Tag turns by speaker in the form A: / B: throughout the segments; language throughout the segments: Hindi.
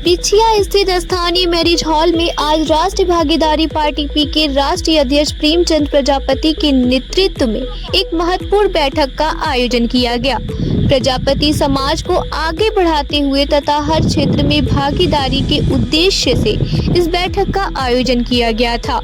A: बिछिया स्थित स्थानीय मैरिज हॉल में आज राष्ट्रीय भागीदारी पार्टी पी के राष्ट्रीय अध्यक्ष प्रेमचंद प्रजापति के नेतृत्व में एक महत्वपूर्ण बैठक का आयोजन किया गया। प्रजापति समाज को आगे बढ़ाते हुए तथा हर क्षेत्र में भागीदारी के उद्देश्य से इस बैठक का आयोजन किया गया था।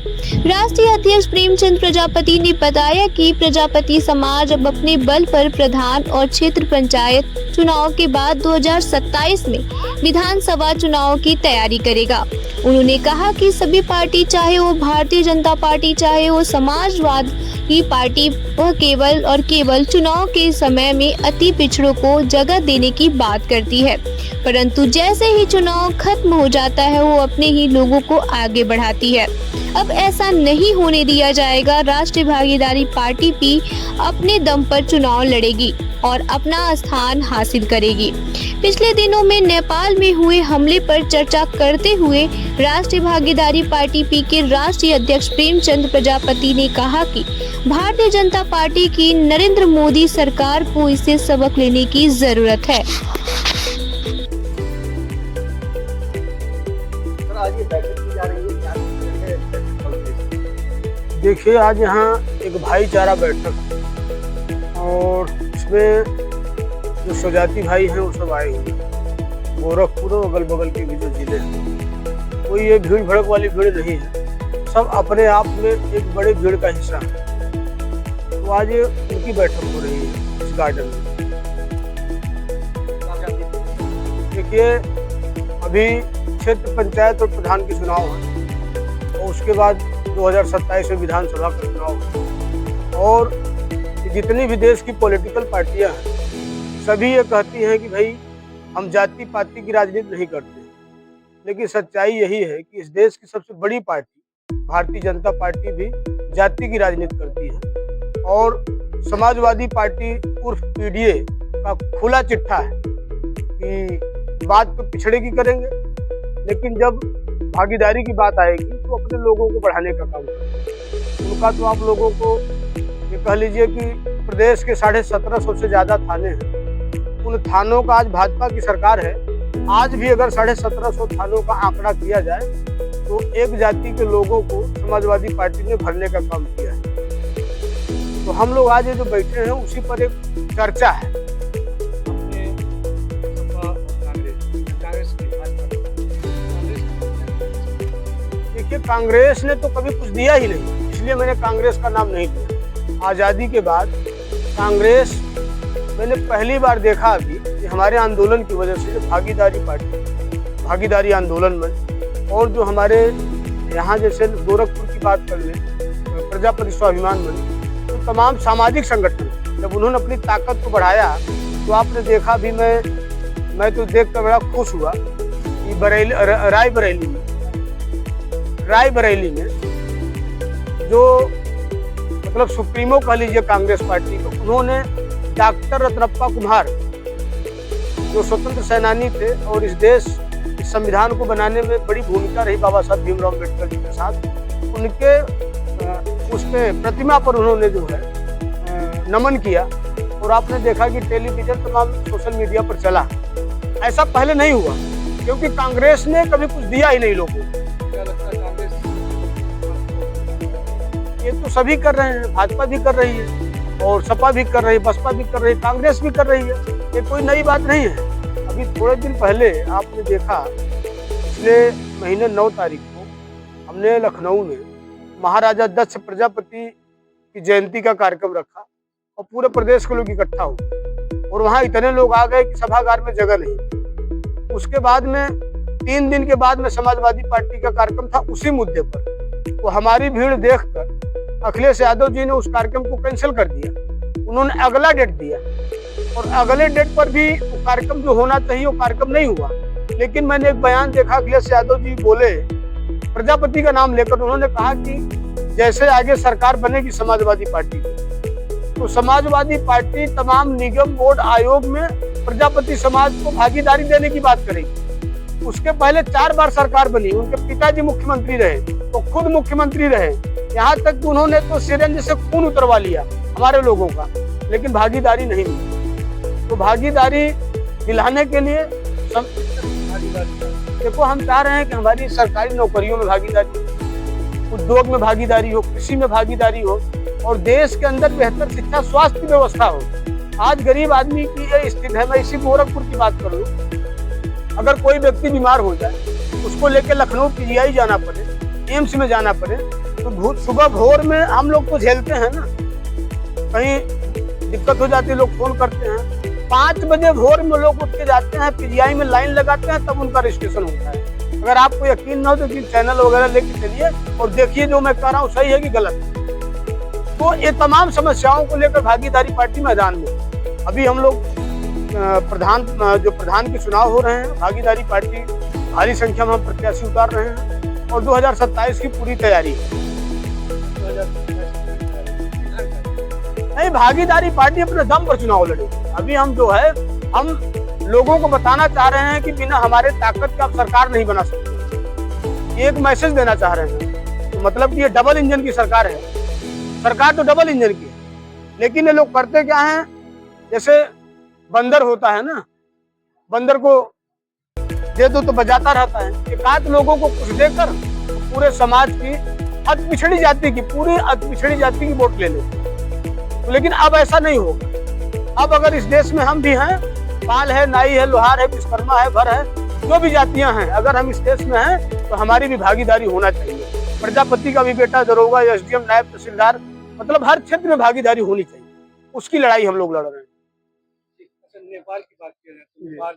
A: राष्ट्रीय अध्यक्ष प्रेमचंद प्रजापति ने बताया कि प्रजापति समाज अब अपने बल पर प्रधान और क्षेत्र पंचायत चुनाव के बाद 2027 में विधानसभा चुनाव की तैयारी करेगा। उन्होंने कहा कि सभी पार्टी, चाहे वो भारतीय जनता पार्टी, चाहे वो समाजवाद की पार्टी, वह केवल और केवल चुनाव के समय में अति पिछड़ों को जगह देने की बात करती है, परंतु जैसे ही चुनाव खत्म हो जाता है वो अपने ही लोगों को आगे बढ़ाती है। अब ऐसा नहीं होने दिया जाएगा। राष्ट्रीय भागीदारी पार्टी भी अपने दम पर चुनाव लड़ेगी और अपना स्थान हासिल करेगी। पिछले दिनों में नेपाल में हुए हमले पर चर्चा करते हुए राष्ट्रीय भागीदारी पार्टी पी के राष्ट्रीय अध्यक्ष प्रेमचंद प्रजापति ने कहा कि भारतीय जनता पार्टी की नरेंद्र मोदी सरकार को इससे सबक लेने की जरूरत है।
B: देखिए, आज यहाँ एक भाईचारा बैठक और इसमें जो स्वजाति भाई हैं वो सब आए हुए हैं। गोरखपुर और अगल बगल के भी जो जिले हैं, कोई ये भीड़ भड़क वाली भीड़ नहीं है, सब अपने आप में एक बड़े भीड़ का हिस्सा है। तो आज उनकी बैठक हो रही है इस गार्डन में। देखिए, अभी क्षेत्र पंचायत और प्रधान के चुनाव है और उसके बाद 2027 में विधानसभा का चुनाव है। और जितनी भी देश की पॉलिटिकल पार्टियां हैं, सभी ये कहती हैं कि भाई हम जाति पाति की राजनीति नहीं करते, लेकिन सच्चाई यही है कि इस देश की सबसे बड़ी पार्टी भारतीय जनता पार्टी भी जाति की राजनीति करती है। और समाजवादी पार्टी उर्फ पीडीए का खुला चिट्ठा है कि बात तो पिछड़े की करेंगे, लेकिन जब भागीदारी की बात आएगी तो अपने लोगों को बढ़ाने का काम करेंगे। उनका तो आप लोगों को ये कह लीजिए कि प्रदेश के 1750 से ज़्यादा थाने हैं। उन थानों का आज भाजपा की सरकार है। आज भी अगर 1750 थानों का आंकड़ा किया जाए तो एक जाति के लोगों को समाजवादी पार्टी ने भरने का काम किया है। तो हम लोग आज ये जो बैठे हैं उसी पर एक चर्चा है। देखिए, कांग्रेस ने तो कभी कुछ दिया ही नहीं, इसलिए मैंने कांग्रेस का नाम नहीं लिया। आज़ादी के बाद कांग्रेस मैंने पहली बार देखा अभी कि हमारे आंदोलन की वजह से भागीदारी पार्टी, भागीदारी आंदोलन में, और जो हमारे यहाँ जैसे गोरखपुर की बात कर ले, प्रजापति स्वाभिमान बनी, तो तमाम सामाजिक संगठन जब उन्होंने अपनी ताकत को बढ़ाया तो आपने देखा भी, मैं तो देख कर बड़ा खुश हुआ कि रायबरेली में जो मतलब सुप्रीमो कह लीजिए कांग्रेस पार्टी को, उन्होंने डॉक्टर रत्नप्पा कुमार जो स्वतंत्र सेनानी थे और इस देश इस संविधान को बनाने में बड़ी भूमिका रही बाबा साहब भीमराव अम्बेडकर जी के साथ, उनके उस पे प्रतिमा पर उन्होंने जो है नमन किया। और आपने देखा कि टेलीविजन तमाम सोशल मीडिया पर चला। ऐसा पहले नहीं हुआ क्योंकि कांग्रेस ने कभी कुछ दिया ही नहीं लोगों को। ये तो सभी कर रहे हैं, भाजपा भी कर रही है और सपा भी कर रही है, बसपा भी कर रही है, कांग्रेस भी कर रही है। ये कोई नई बात नहीं है। अभी थोड़े दिन पहले आपने देखा, पिछले महीने 9 तारीख को हमने लखनऊ में महाराजा दक्ष प्रजापति की जयंती का कार्यक्रम रखा और पूरे प्रदेश के लोग इकट्ठा हुए और वहाँ इतने लोग आ गए कि सभागार में जगह नहीं थी। उसके बाद में 3 दिन के बाद में समाजवादी पार्टी का कार्यक्रम था उसी मुद्दे पर। तो हमारी भीड़ देखकर अखिलेश यादव जी ने उस कार्यक्रम को कैंसिल कर दिया। उन्होंने अगला डेट दिया और अगले डेट पर भी वो कार्यक्रम जो होना चाहिए वो कार्यक्रम नहीं हुआ। लेकिन मैंने एक बयान देखा, अखिलेश यादव जी बोले प्रजापति का नाम लेकर, उन्होंने कहा कि जैसे आगे सरकार बनेगी समाजवादी पार्टी की, तो समाजवादी पार्टी तमाम निगम बोर्ड आयोग में प्रजापति समाज को भागीदारी देने की बात करेगी। उसके पहले 4 बार सरकार बनी, उनके पिताजी मुख्यमंत्री रहे, तो खुद मुख्यमंत्री रहे, यहाँ तक कि उन्होंने तो सिरंज से खून उतरवा लिया हमारे लोगों का, लेकिन भागीदारी नहीं मिली। तो भागीदारी दिलाने के लिए देखो, हम चाह रहे हैं कि हमारी सरकारी नौकरियों में भागीदारी हो, उद्योग में भागीदारी हो, कृषि में भागीदारी हो और देश के अंदर बेहतर शिक्षा स्वास्थ्य की व्यवस्था हो। आज गरीब आदमी की ये स्थिति है। मैं इसी गोरखपुर की बात करूँ, अगर कोई व्यक्ति बीमार हो जाए, उसको लेकर लखनऊ पीजीआई जाना पड़े, एम्स में जाना पड़े, तो सुबह भोर में हम लोग तो झेलते हैं ना, कहीं दिक्कत हो जाती है, लोग फोन करते हैं। 5 बजे भोर में लोग उठ के जाते हैं, पीजीआई में लाइन लगाते हैं, तब उनका रजिस्ट्रेशन होता है। अगर आपको यकीन ना हो तो चैनल वगैरह लेके चलिए और देखिए जो मैं कह रहा हूँ सही है कि गलत है। तो ये तमाम समस्याओं को लेकर भागीदारी पार्टी मैदान में। अभी हम लोग प्रधान के चुनाव हो रहे हैं, भागीदारी पार्टी भारी संख्या में हम प्रत्याशी उतार रहे हैं और 2027 की पूरी तैयारी है। नहीं, भागीदारी पार्टी अपने दम पर चुनाव लड़ेगी। अभी हम जो है, हम लोगों को बताना चाह रहे हैं कि बिना हमारे ताकत के आप सरकार नहीं बना सकते। एक मैसेज देना चाह रहे हैं, तो मतलब कि ये डबल इंजन की सरकार है। सरकार तो डबल इंजन की है, लेकिन ये लोग करते क्या हैं, जैसे बंदर होता है ना, बंदर को दे दो तो बजाता रहता है। एकाध लोगों को कुछ देकर पूरे समाज की अति पिछड़ी जाति की वोट ले लेते। तो लेकिन अब ऐसा नहीं होगा। अब अगर इस देश में हम भी हैं, पाल है, नाई है, लोहार है, विश्वकर्मा है, भर है, जो भी जातियां हैं, अगर हम इस देश में हैं तो हमारी भी भागीदारी होना चाहिए। प्रजापति का भी बेटा दरोगा, एसडीएम, नायब तहसीलदार, मतलब हर क्षेत्र में भागीदारी होनी चाहिए। उसकी लड़ाई हम लोग लड़ रहे हैं।
C: नेपाल की बात कर रहे हैं,